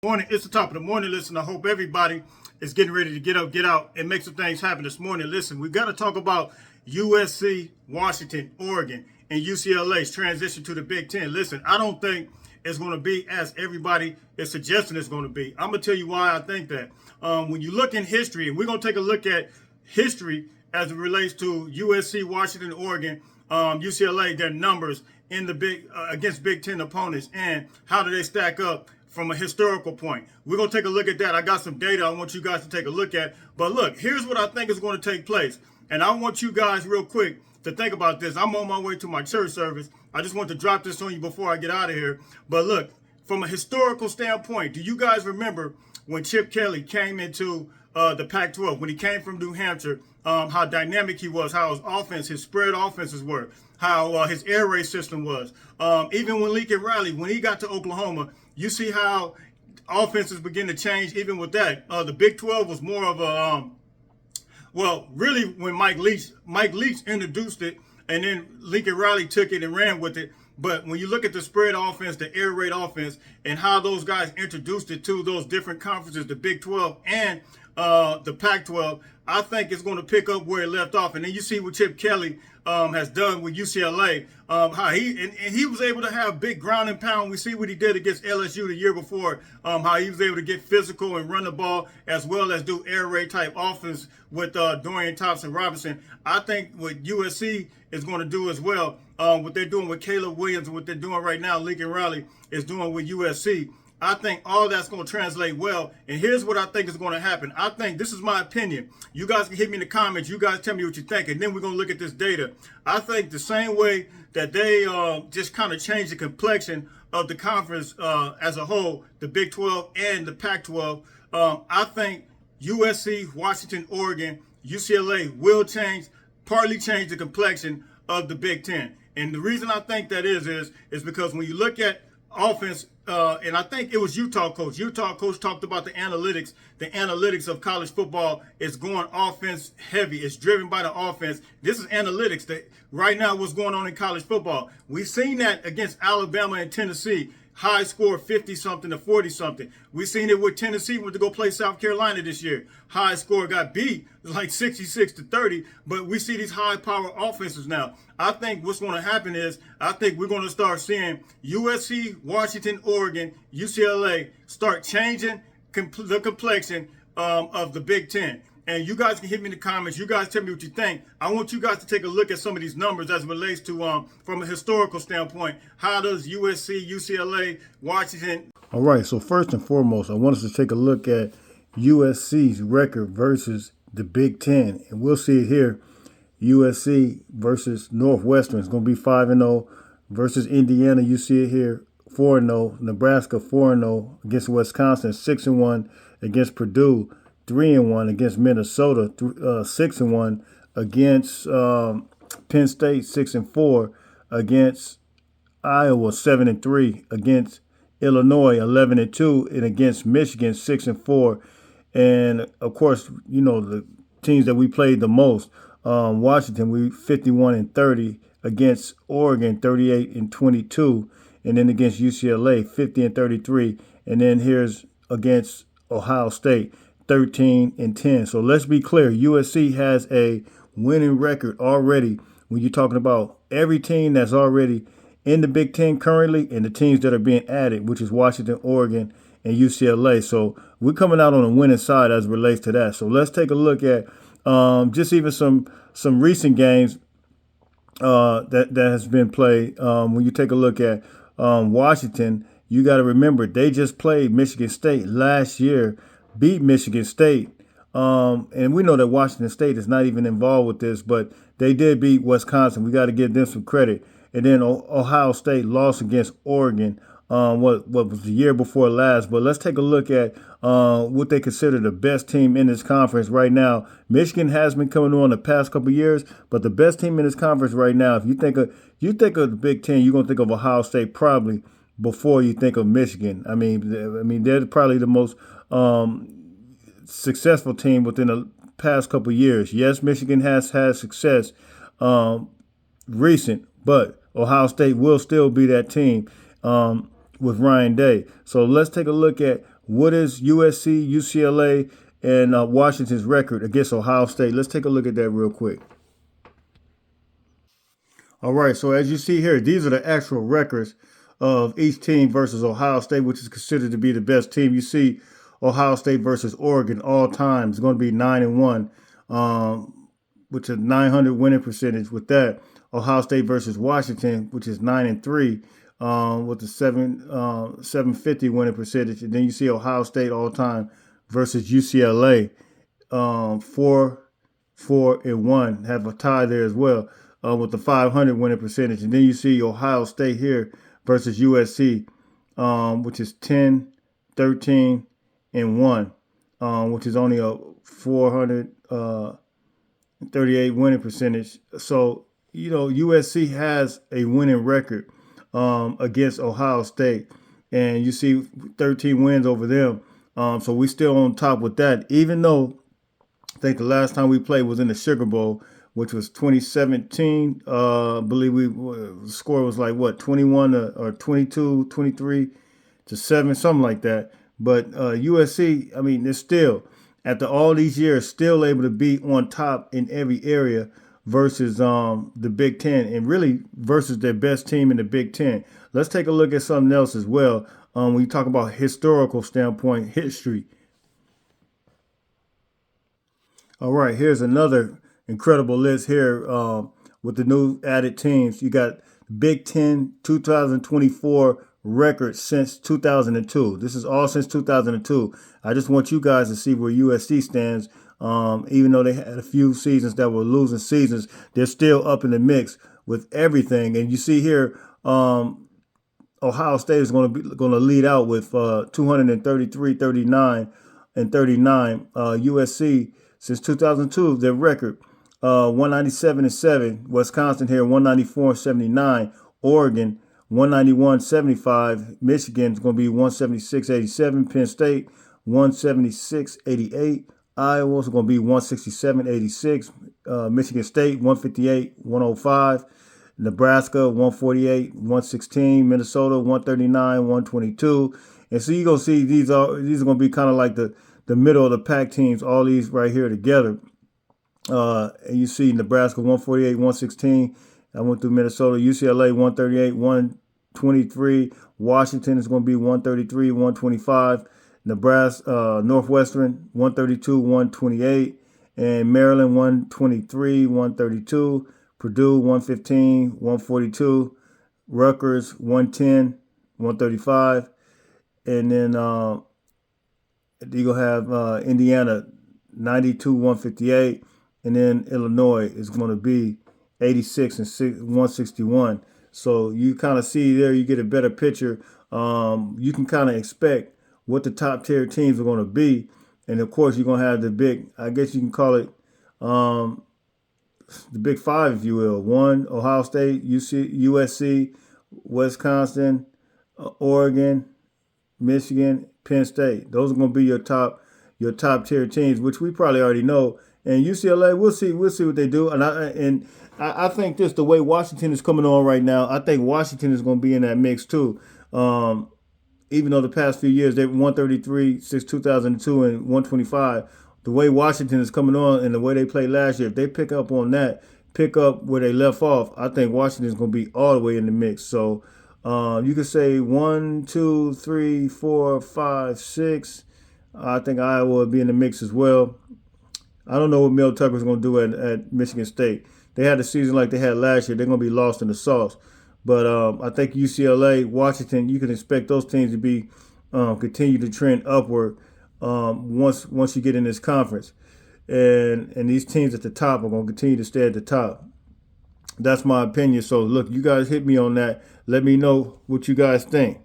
Morning. It's the top of the morning. Listen, I hope everybody is getting ready to get up, get out, and make some things happen this morning. Listen, we've got to talk about USC, Washington, Oregon, and UCLA's transition to the Big Ten. Listen, I don't think it's going to be as everybody is suggesting it's going to be. I'm going to tell you why I think that. When you look in history, and we're going to take a look at history as it relates to USC, Washington, Oregon, UCLA, their numbers in the against Big Ten opponents, and how do they stack up from a historical point. We're going to take a look at that. I got some data I want you guys to take a look at. But look, here's what I think is going to take place. And I want you guys real quick to think about this. I'm on my way to my church service. I just want to drop this on you before I get out of here. But look, from a historical standpoint, do you guys remember when Chip Kelly came into the Pac-12, when he came from New Hampshire, how dynamic he was, how his offense, his spread offenses were, how his air raid system was. Even when Lincoln Riley, when he got to Oklahoma, you see how offenses begin to change even with that. The Big 12 was more of a, well, really when Mike Leach introduced it, and then Lincoln Riley took it and ran with it. But when you look at the spread offense, the air raid offense, and how those guys introduced it to those different conferences, the Big 12 and the Pac-12, I think it's going to pick up where it left off. And then you see what Chip Kelly has done with UCLA, how he was able to have big ground and pound. We see what he did against LSU the year before, how he was able to get physical and run the ball as well as do air raid type offense with Dorian Thompson-Robinson. I think what USC is going to do as well, what they're doing with Caleb Williams and what they're doing right now, Lincoln Riley is doing with USC. I think all that's going to translate well. And here's what I think is going to happen. I think, this is my opinion. You guys can hit me in the comments. You guys tell me what you think. And then we're going to look at this data. I think the same way that they just kind of changed the complexion of the conference as a whole, the Big 12 and the Pac-12, I think USC, Washington, Oregon, UCLA will partly change the complexion of the Big Ten. And the reason I think that is because when you look at offense, and I think it was Utah coach talked about the analytics. The analytics of college football is going offense heavy. It's driven by the offense. This is analytics that right now what's going on in college football. We've seen that against Alabama and Tennessee. High score 50-something to 40-something. We've seen it with Tennessee went to go play South Carolina this year. High score got beat like 66 to 30, but we see these high power offenses now. I think what's going to happen is I think we're going to start seeing USC, Washington, Oregon, UCLA start changing the complexion of the Big Ten. And you guys can hit me in the comments. You guys tell me what you think. I want you guys to take a look at some of these numbers as it relates to, from a historical standpoint, how does USC, UCLA, Washington. All right, so first and foremost, I want us to take a look at USC's record versus the Big Ten. And we'll see it here. USC versus Northwestern is going to be 5-0 versus Indiana. You see it here, 4-0. Nebraska 4-0 against Wisconsin, 6-1 against Purdue. 3-1 against Minnesota, 6-1 against Penn State, 6-4 against Iowa, 7-3 against Illinois, 11-2, and against Michigan, 6-4. And of course, you know the teams that we played the most. Washington, we 51-30 against Oregon, 38-22, and then against UCLA, 50-33, and then here's against Ohio State, 13-10. So let's be clear. USC has a winning record already when you're talking about every team that's already in the Big Ten currently and the teams that are being added, which is Washington, Oregon, and UCLA. So we're coming out on the winning side as it relates to that. So let's take a look at just even some recent games that has been played. When you take a look at Washington, you got to remember they just played Michigan State last year, beat Michigan State. And we know that Washington State is not even involved with this, but they did beat Wisconsin. We got to give them some credit. And then Ohio State lost against Oregon, what was the year before last. But let's take a look at what they consider the best team in this conference right now. Michigan has been coming on the past couple of years, but the best team in this conference right now, if you think of the Big Ten, you're going to think of Ohio State probably before you think of Michigan. I mean, they're probably the most successful team within the past couple of years. Yes, Michigan has had success recent, but Ohio State will still be that team with Ryan Day. So let's take a look at what is USC, UCLA, and Washington's record against Ohio State? Let's take a look at that real quick. All right, so as you see here, these are the actual records of each team versus Ohio State, which is considered to be the best team. You see Ohio State versus Oregon all time is going to be 9-1, which is 900 winning percentage. With that, Ohio State versus Washington, which is 9-3, with the 750 winning percentage. And then you see Ohio State all time versus UCLA, 4-4-1, have a tie there as well. With the 500 winning percentage. And then you see Ohio State here versus USC, which is 10-13-1, which is only a 438 winning percentage. So, USC has a winning record against Ohio State. And you see 13 wins over them. So we still on top with that, even though I think the last time we played was in the Sugar Bowl, which was 2017. I believe the score was like 21 or 22, 23-7, something like that. But USC, I mean, they're still, after all these years, still able to be on top in every area versus the Big Ten, and really versus their best team in the Big Ten. Let's take a look at something else as well. When you talk about historical standpoint, history. All right, here's another incredible list here with the new added teams. You got Big Ten 2024 record since 2002. This is all since 2002. I just want you guys to see where USC stands. Even though they had a few seasons that were losing seasons, they're still up in the mix with everything. And you see here, Ohio State is going to lead out with 233, 39, and 39. USC since 2002, their record 197-7. Wisconsin here 194-79. Oregon 191-75. Michigan is going to be 176-87. Penn State 176-88. Iowa is going to be 167-86. Michigan State 158-105. Nebraska 148-116. Minnesota 139-122. And so you're going to see these are going to be kind of like the middle of the pack teams, all these right here together. And you see Nebraska 148-116. I went through Minnesota, UCLA 138-123. Washington is going to be 133-125. Nebraska, Northwestern 132-128. And Maryland 123-132. Purdue 115-142. Rutgers 110-135. And then you're going to have Indiana 92-158. And then Illinois is going to be 86-161. So you kind of see there, you get a better picture. You can kind of expect what the top tier teams are going to be. And of course, you're going to have the big, I guess you can call it the big five, if you will. One, Ohio State, USC, Wisconsin, Oregon, Michigan, Penn State. Those are going to be your top tier teams, which we probably already know. And UCLA, we'll see what they do. And I think this, the way Washington is coming on right now, I think Washington is going to be in that mix too. Even though the past few years they've 133 since 2002 and 125, the way Washington is coming on and the way they played last year, if they pick up on that, pick up where they left off, I think Washington is going to be all the way in the mix. So you could say 1, 2, 3, 4, 5, 6. I think Iowa will be in the mix as well. I don't know what Mel Tucker is going to do at Michigan State. They had a season like they had last year. They're going to be lost in the sauce. But I think UCLA, Washington, you can expect those teams to be continue to trend upward once you get in this conference. And these teams at the top are going to continue to stay at the top. That's my opinion. So, look, you guys hit me on that. Let me know what you guys think.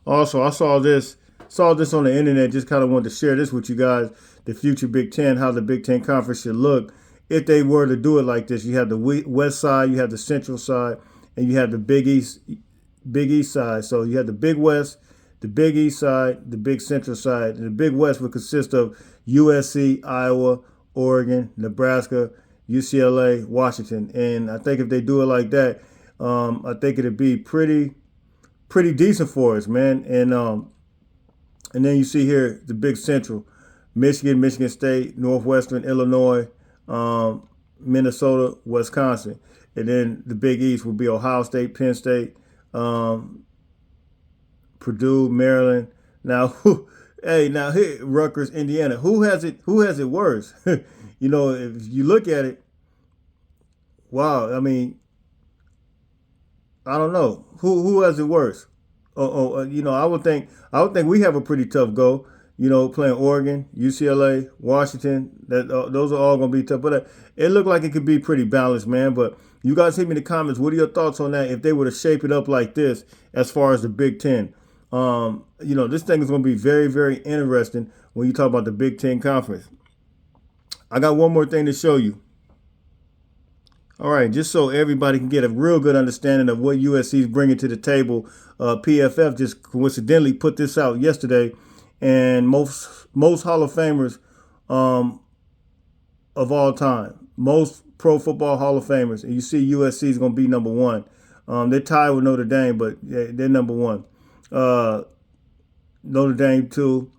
Also, I saw this on the internet. Just kind of wanted to share this with you guys. The future Big Ten, how the Big Ten Conference should look if they were to do it like this. You have the west side, you have the central side, and you have the Big East side. So you have the Big West, the Big East side, the Big Central side. And the Big West would consist of USC, Iowa, Oregon, Nebraska, UCLA, Washington. And I think if they do it like that, I think it'd be pretty decent for us, man. And And then you see here the Big Central: Michigan, Michigan State, Northwestern, Illinois, Minnesota, Wisconsin. And then the Big East will be Ohio State, Penn State, um, Purdue, Maryland. Now, here, Rutgers, Indiana. Who has it? Who has it worse? You know, if you look at it, wow. I mean, I don't know who has it worse. You know, I would think we have a pretty tough go. You know, playing Oregon, UCLA, Washington. Those are all going to be tough. But it looked like it could be pretty balanced, man. But you guys hit me in the comments. What are your thoughts on that? If they were to shape it up like this, as far as the Big Ten, you know, this thing is going to be very, very interesting when you talk about the Big Ten conference. I got one more thing to show you. All right, just so everybody can get a real good understanding of what USC is bringing to the table, PFF just coincidentally put this out yesterday, and most Hall of Famers of all time, most Pro Football Hall of Famers, and you see USC is going to be number one. They're tied with Notre Dame, but they're number one. Notre Dame 2,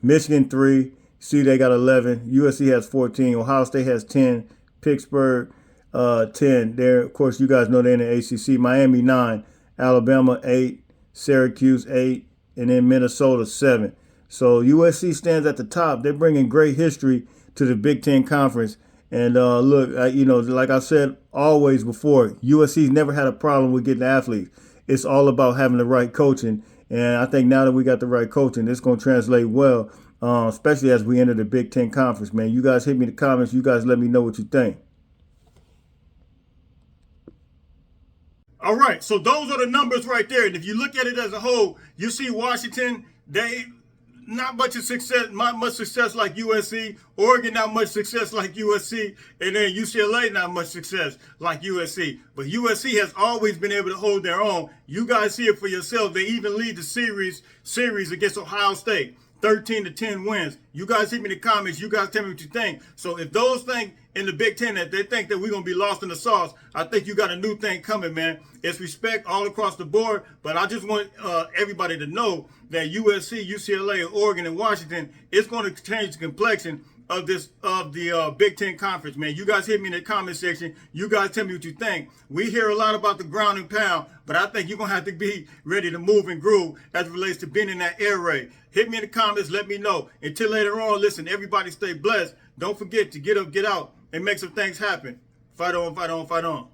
Michigan 3. See, they got 11. USC has 14. Ohio State has 10. Pittsburgh 10. There, of course, you guys know they're in the ACC. Miami 9. Alabama 8. Syracuse 8. And then Minnesota 7. So USC stands at the top. They're bringing great history to the Big Ten Conference. And look, you know, like I said always before, USC's never had a problem with getting athletes. It's all about having the right coaching. And I think now that we got the right coaching, it's going to translate well, especially as we enter the Big Ten Conference, man. You guys hit me in the comments. You guys let me know what you think. All right, so those are the numbers right there. And if you look at it as a whole, you see Washington, they not much success like USC. Oregon, not much success like USC. And then UCLA, not much success like USC. But USC has always been able to hold their own. You guys see it for yourself. They even lead the series against Ohio State. 13-10 wins. You guys hit me in the comments. You guys tell me what you think. So if those think in the Big Ten that they think that we're going to be lost in the sauce, I think you got a new thing coming, man. It's respect all across the board. But I just want everybody to know that USC, UCLA, Oregon, and Washington is going to change the complexion of the Big Ten Conference, man. You guys hit me in the comment section. You guys tell me what you think. We hear a lot about the ground and pound, but I think you're going to have to be ready to move and groove as it relates to being in that air raid. Hit me in the comments. Let me know. Until later on, listen, everybody stay blessed. Don't forget to get up, get out, and make some things happen. Fight on, fight on, fight on.